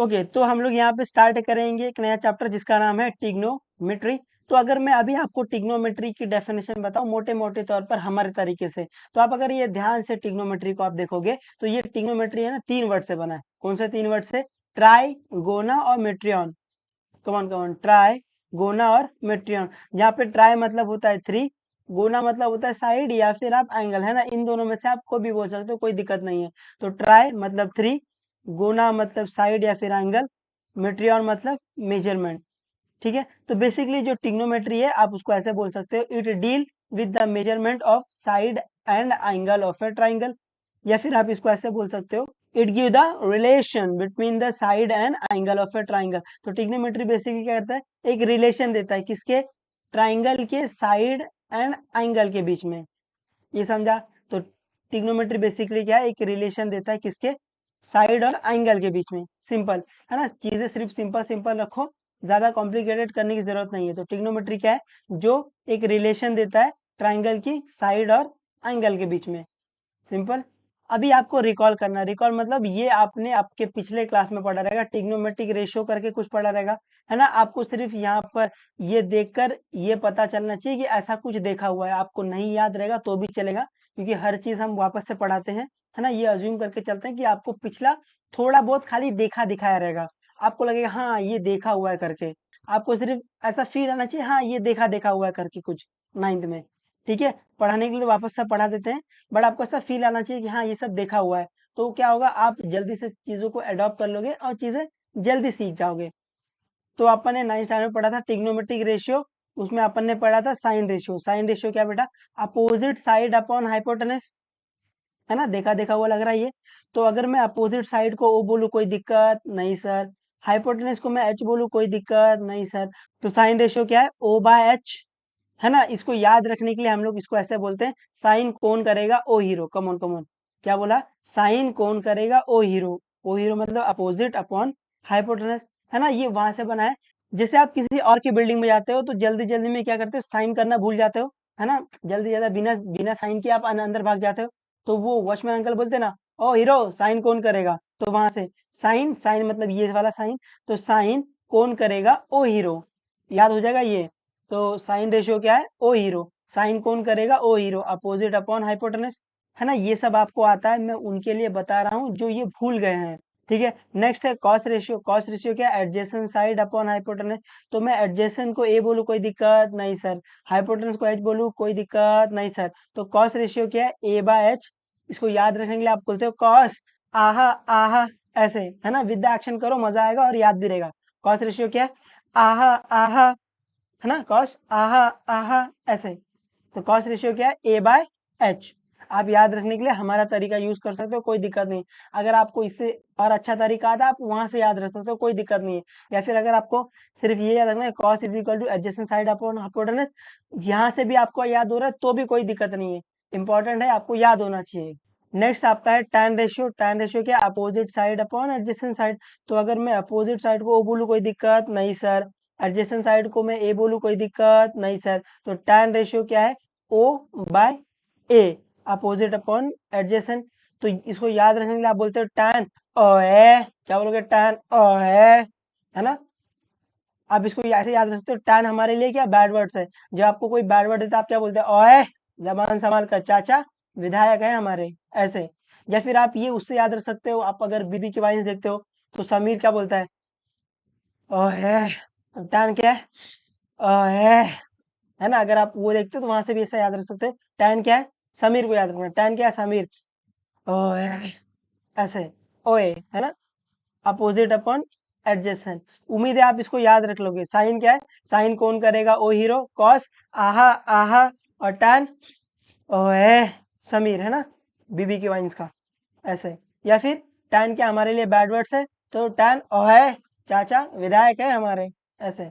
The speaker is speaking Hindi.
ओके, तो हम लोग यहाँ पे स्टार्ट करेंगे एक नया चैप्टर जिसका नाम है ट्रिग्नोमेट्री। तो अगर मैं अभी आपको ट्रिग्नोमेट्री की डेफिनेशन बताऊं मोटे मोटे तौर पर हमारे तरीके से, तो आप अगर ये ध्यान से ट्रिग्नोमेट्री को आप देखोगे तो ये ट्रिग्नोमेट्री है ना 3 वर्ड से बना है। कौन से 3 वर्ड से? ट्राई, गोना और मेट्रियन। कौन कौन? ट्राई, गोना और मेट्रियन। जहाँ पे ट्राई मतलब होता है 3, गोना मतलब होता है साइड या फिर आप एंगल, है ना। इन दोनों में से आप कोई भी बोल सकते हो, कोई दिक्कत नहीं है। तो ट्राई मतलब 3, गोना मतलब साइड या फिर एंगल, मेट्रियन मतलब मेजरमेंट। ठीक है, तो बेसिकली जो ट्रिग्नोमेट्री है आप उसको ऐसे बोल सकते हो, it deal with the measurement of side and angle of A triangle. या फिर आप इसको ऐसे बोल सकते हो, it give the relation between the side and angle of A triangle. तो ट्रिग्नोमेट्री बेसिकली क्या करता है? एक रिलेशन देता है, किसके? ट्राइंगल के साइड एंड एंगल के बीच में। ये समझा? तो ट्रिग्नोमेट्री बेसिकली क्या है? एक रिलेशन देता है, किसके? साइड और एंगल के बीच में। सिंपल है ना, चीजें सिर्फ सिंपल सिंपल रखो, ज्यादा कॉम्प्लिकेटेड करने की जरूरत नहीं है। तो ट्रिग्नोमेट्री क्या है? जो एक रिलेशन देता है ट्राइंगल की साइड और एंगल के बीच में। सिंपल। अभी आपको रिकॉल करना है। रिकॉल मतलब ये आपने आपके पिछले क्लास में पढ़ा रहेगा, ट्रिग्नोमेट्रिक रेशियो करके कुछ पढ़ा रहेगा, है ना। आपको सिर्फ यहाँ पर ये देखकर ये पता चलना चाहिए कि ऐसा कुछ देखा हुआ है। आपको नहीं याद रहेगा तो भी चलेगा, क्योंकि हर चीज हम वापस से पढ़ाते हैं, है ना। ये अज्यूम करके चलते हैं कि आपको पिछला थोड़ा बहुत खाली देखा दिखाया रहेगा। आपको लगेगा हाँ ये देखा हुआ है करके। आपको सिर्फ ऐसा फील आना चाहिए, हाँ ये देखा देखा हुआ है करके कुछ, 9th में। ठीक है, पढ़ाने के लिए वापस से पढ़ा देते हैं, बट आपको ऐसा फील आना चाहिए कि हाँ ये सब देखा हुआ है। तो क्या होगा, आप जल्दी से चीजों को अडॉप्ट कर लोगे और चीजें जल्दी सीख जाओगे। तो अपन ने 9th स्टैंडर्ड में पढ़ा था ट्रिग्नोमेट्रिक रेशियो, उसमें अपन ने पढ़ा था साइन रेशियो। साइन रेशियो क्या बेटा? अपोजिट साइड अपॉन हाइपोटेनस, है ना। देखा देखा हुआ लग रहा है ये। तो अगर मैं अपोजिट साइड को ओ बोलूँ, कोई दिक्कत नहीं सर। हाइपोटेनस को मैं एच बोलूँ, कोई दिक्कत नहीं सर। तो साइन रेशियो क्या है? ओ बाय एच, है ना। इसको याद रखने के लिए हम लोग इसको ऐसे बोलते हैं, साइन कौन करेगा? ओ हीरो। कमोन कमोन, क्या बोला? साइन कौन करेगा? ओ हीरो। ओ हीरो मतलब अपोजिट अपॉन हाइपोटेनस, है ना। ये वहां से बना है। जैसे आप किसी और की बिल्डिंग में जाते हो तो जल्दी जल्दी में क्या करते हो? साइन करना भूल जाते हो, है ना। जल्दी ज्यादा बिना बिना साइन किए आप अंदर भाग जाते हो। तो वो वॉचमैन अंकल बोलते ना, ओ हीरो साइन कौन करेगा? तो वहां से साइन, साइन मतलब ये वाला साइन। तो साइन कौन करेगा? ओ हीरो। याद हो जाएगा ये। तो साइन रेशियो क्या है? ओ हीरो। साइन कौन करेगा? ओ हीरो, अपोजिट अपॉन हाइपोटेनस, है ना। ये सब आपको आता है, मैं उनके लिए बता रहा हूँ जो ये भूल गए हैं। ठीक है, नेक्स्ट है कॉस रेशियो। कॉस रेशियो क्या है? Adjacent side upon hypotenuse. तो मैं एडजेसेंट को ए बोलूँ, कोई दिक्कत नहीं सर। हाइपोटेनस को एच बोलूँ, कोई दिक्कत नहीं सर। तो कॉस रेशियो क्या है? ए बाय एच। इसको याद रखने के लिए आप बोलते हो कॉस आहा आहा, ऐसे, है ना। विद द एक्शन करो, मजा आएगा और याद भी रहेगा। कॉस रेशियो क्या है? आहा आहा, है ना। कॉस आहा आहा, ऐसे। तो कॉस रेशियो क्या है? ए बाय एच। आप याद रखने के लिए हमारा तरीका यूज कर सकते हो, कोई दिक्कत नहीं। अगर आपको इससे और अच्छा तरीका आता है आप वहां से याद रख सकते हो, कोई दिक्कत नहीं है। या फिर अगर आपको सिर्फ ये याद रखना है, cos is equal two adjacent side upon hypotenuse, यहाँ से भी आपको याद हो रहा है तो भी कोई दिक्कत नहीं है। इंपॉर्टेंट है, आपको याद होना चाहिए। नेक्स्ट आपका है टैन रेशियो। टैन रेशियो क्या? Opposite side upon adjacent side. तो अगर मैं अपोजिट साइड को ओ बोलूँ, कोई दिक्कत नहीं सर। एडजेसेंट साइड को मैं ए बोलूँ, कोई दिक्कत नहीं सर। तो टैन रेशियो क्या है? ओ बाय ए, अपोजिट अपॉन एडजेसेंट। तो इसको याद रखने के लिए आप बोलते हो टैन ओ ए। क्या बोलोगे? टैन ओ ए, है ना। आप इसको ऐसे याद रख सकते हो, टैन हमारे लिए क्या? बैड वर्ड्स है। जब आपको कोई बैड वर्ड देता है आप क्या बोलते हो? ओए, जबान संभाल कर चाचा, विधायक है हमारे, ऐसे। या फिर आप ये उससे याद रख सकते हो, आप अगर बीबी के वाइंस देखते हो तो समीर क्या बोलता है? ओए। टैन क्या है? ओए, है ना। अगर आप वो देखते हो तो वहां से भी ऐसा याद रख सकते हो। टैन क्या है? समीर को याद रखना। टैन क्या है? समीर। ओए, ऐसे। ओए, है ना। Opposite upon adjacent. उम्मीद है आप इसको याद रख लोगे। साइन क्या है? साइन कौन करेगा? ओ हीरो। कॉस आहा आहा, और टैन ओए समीर, है ना। बीबी की वाइंस का, ऐसे। या फिर टैन क्या हमारे लिए बैड वर्ड्स है, तो टैन ओए चाचा, विधायक है हमारे, ऐसे।